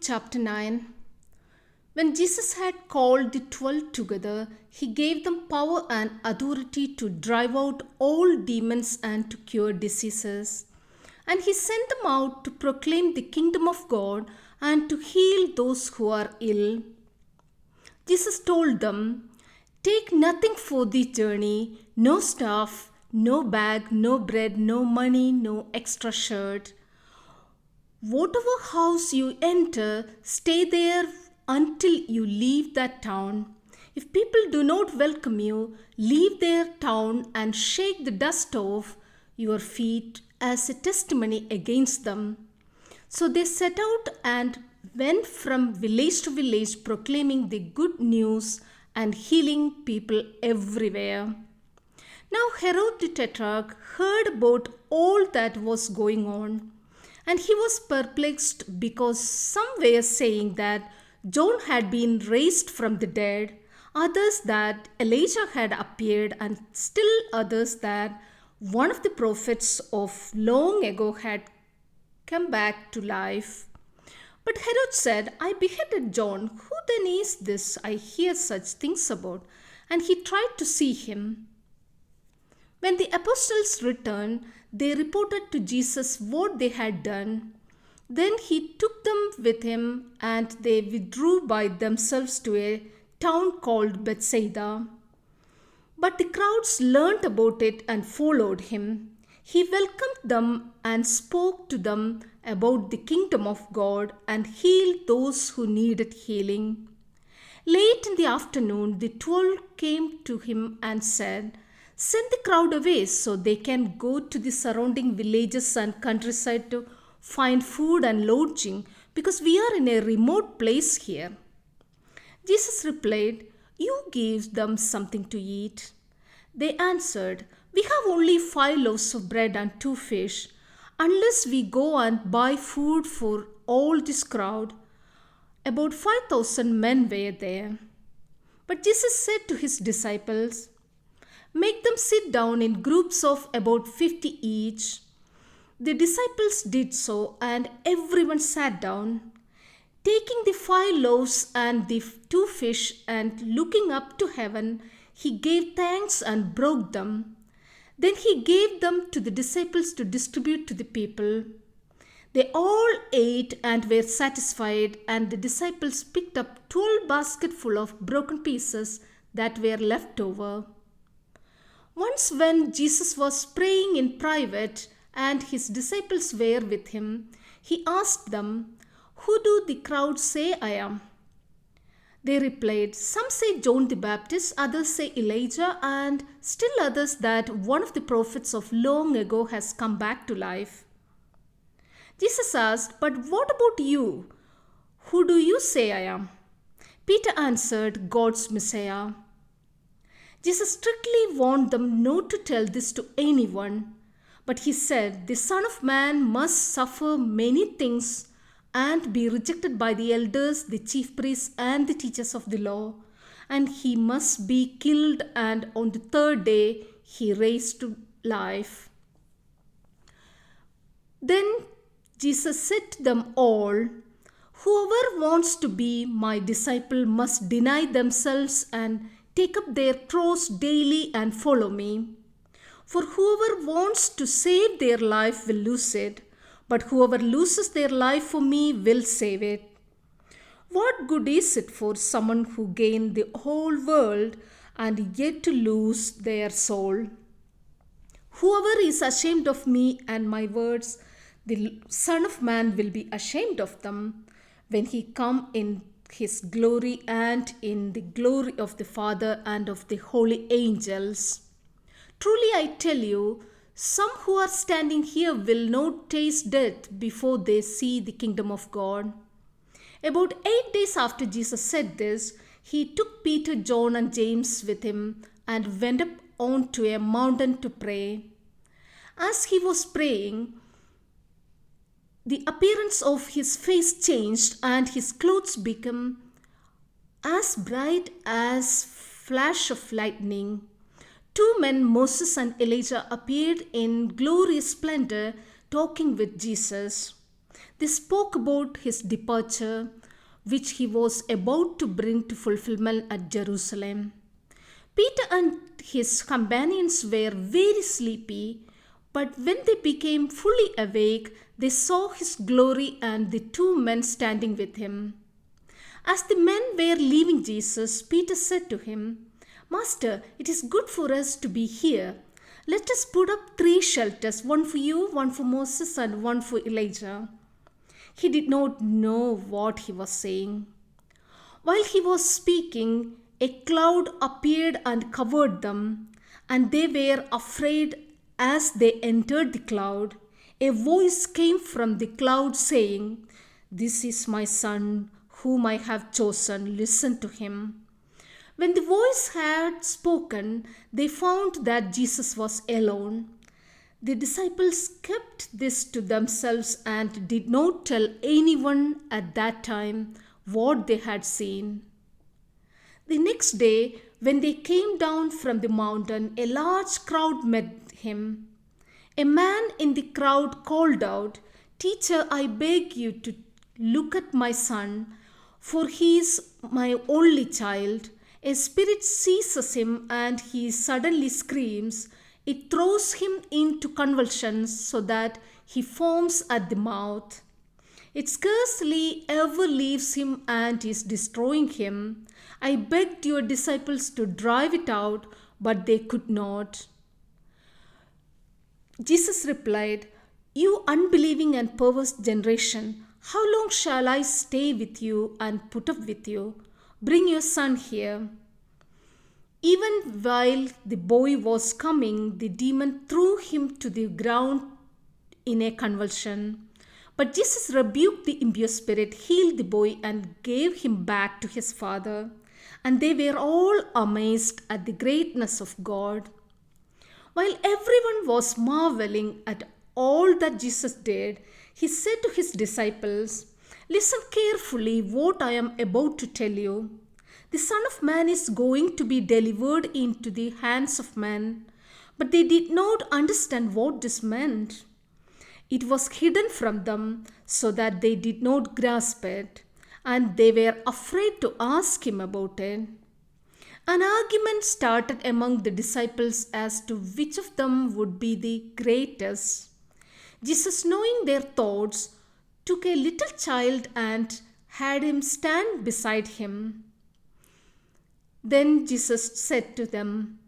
chapter 9. When Jesus had called the 12 together, he gave them power and authority to drive out all demons and to cure diseases. And he sent them out to proclaim the kingdom of God and to heal those who are ill. Jesus told them, "Take nothing for the journey, no staff, no bag, no bread, no money, no extra shirt. Whatever house you enter, stay there until you leave that town. If people do not welcome you, leave their town and shake the dust off your feet as a testimony against them." So they set out and went from village to village proclaiming the good news and healing people everywhere. Now Herod the Tetrarch heard about all that was going on, and he was perplexed because some were saying that John had been raised from the dead, others that Elijah had appeared, and still others that one of the prophets of long ago had come back to life. But Herod said, "I beheaded John. Who then is this I hear such things about?" And he tried to see him. When the apostles returned, they reported to Jesus what they had done. Then he took them with him, and they withdrew by themselves to a town called Bethsaida. But the crowds learned about it and followed him. He welcomed them and spoke to them about the kingdom of God and healed those who needed healing. Late in the afternoon, the 12 came to him and said, "Send the crowd away so they can go to the surrounding villages and countryside to find food and lodging, because we are in a remote place here." Jesus replied, "You give them something to eat." They answered, "We have only 5 loaves of bread and 2 fish. Unless we go and buy food for all this crowd." About 5,000 men were there. But Jesus said to his disciples, "Make them sit down in groups of about 50 each." The disciples did so, and everyone sat down. Taking the 5 loaves and the 2 fish and looking up to heaven, he gave thanks and broke them. Then he gave them to the disciples to distribute to the people. They all ate and were satisfied, and the disciples picked up 12 basketfuls of broken pieces that were left over. Once when Jesus was praying in private and his disciples were with him, he asked them, "Who do the crowd say I am?" They replied, "Some say John the Baptist, others say Elijah, and still others that one of the prophets of long ago has come back to life." Jesus asked, "But what about you? Who do you say I am?" Peter answered, "God's Messiah." Jesus strictly warned them not to tell this to anyone, but he said, "The Son of Man must suffer many things and be rejected by the elders, the chief priests, and the teachers of the law, and he must be killed, and on the 3rd day he raised to life." Then Jesus said to them all, "Whoever wants to be my disciple must deny themselves and take up their cross daily and follow me. For whoever wants to save their life will lose it, but whoever loses their life for me will save it. What good is it for someone who gains the whole world and yet to lose their soul? Whoever is ashamed of me and my words, the Son of Man will be ashamed of them when he comes in his glory and in the glory of the Father and of the holy angels. Truly I tell you, some who are standing here will not taste death before they see the kingdom of God." About 8 days after Jesus said this, he took Peter, John, and James with him and went up onto a mountain to pray. As he was praying, the appearance of his face changed, and his clothes became as bright as flash of lightning. 2 men, Moses and Elijah, appeared in glorious splendor talking with Jesus. They spoke about his departure, which he was about to bring to fulfillment at Jerusalem. Peter and his companions were very sleepy, but when they became fully awake, they saw his glory and the two men standing with him. As the men were leaving Jesus, Peter said to him, "Master, it is good for us to be here. Let us put up 3 shelters, one for you, one for Moses, and one for Elijah." He did not know what he was saying. While he was speaking, a cloud appeared and covered them, and they were afraid. As they entered the cloud, a voice came from the cloud saying, "This is my son, whom I have chosen. Listen to him." When the voice had spoken, they found that Jesus was alone. The disciples kept this to themselves and did not tell anyone at that time what they had seen. The next day, when they came down from the mountain, a large crowd met him. A man in the crowd called out, "Teacher, I beg you to look at my son, for he is my only child. A spirit seizes him and he suddenly screams. It throws him into convulsions so that he foams at the mouth. It scarcely ever leaves him and is destroying him. I begged your disciples to drive it out, but they could not." Jesus replied, "You unbelieving and perverse generation, how long shall I stay with you and put up with you? Bring your son here." Even while the boy was coming, the demon threw him to the ground in a convulsion. But Jesus rebuked the impure spirit, healed the boy, and gave him back to his father. And they were all amazed at the greatness of God. While everyone was marveling at all that Jesus did, he said to his disciples, "Listen carefully what I am about to tell you. The Son of Man is going to be delivered into the hands of men." But they did not understand what this meant. It was hidden from them so that they did not grasp it, and they were afraid to ask him about it. An argument started among the disciples as to which of them would be the greatest. Jesus, knowing their thoughts, took a little child and had him stand beside him. Then Jesus said to them,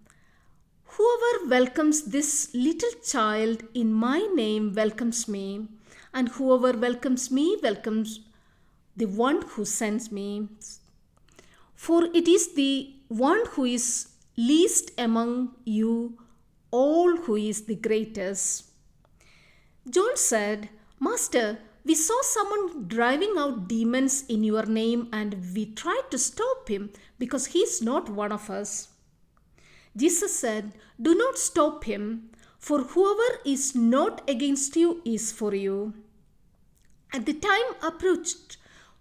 "Whoever welcomes this little child in my name welcomes me, and whoever welcomes me welcomes the one who sends me. For it is the one who is least among you all who is the greatest." John said, "Master, we saw someone driving out demons in your name, and we tried to stop him because he is not one of us." Jesus said, "Do not stop him, for whoever is not against you is for you." At the time approached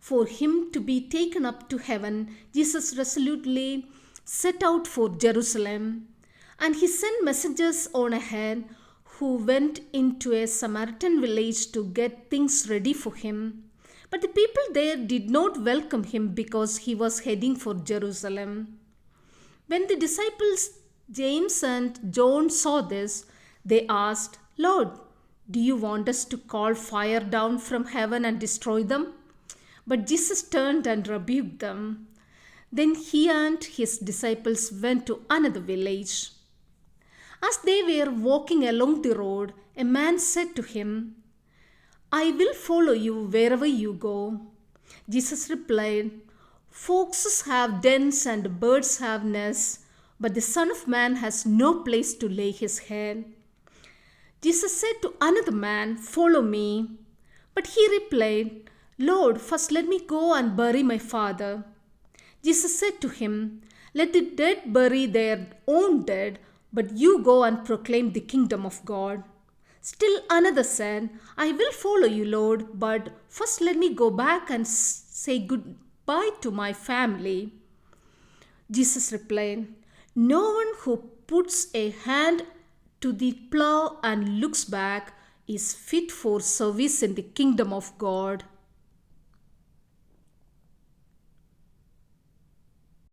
for him to be taken up to heaven, Jesus resolutely set out for Jerusalem, and he sent messengers on ahead who went into a Samaritan village to get things ready for him. But the people there did not welcome him because he was heading for Jerusalem. When the disciples James and John saw this, they asked, "Lord, do you want us to call fire down from heaven and destroy them?" But Jesus turned and rebuked them. Then he and his disciples went to another village. As they were walking along the road, a man said to him, "I will follow you wherever you go." Jesus replied, "Foxes have dens and birds have nests, but the Son of Man has no place to lay his head." Jesus said to another man, "Follow me." But he replied, "Lord, first let me go and bury my father." Jesus said to him, "Let the dead bury their own dead, but you go and proclaim the kingdom of God." Still another said, "I will follow you, Lord, but first let me go back and say goodbye to my family." Jesus replied, "No one who puts a hand to the plow and looks back is fit for service in the kingdom of God.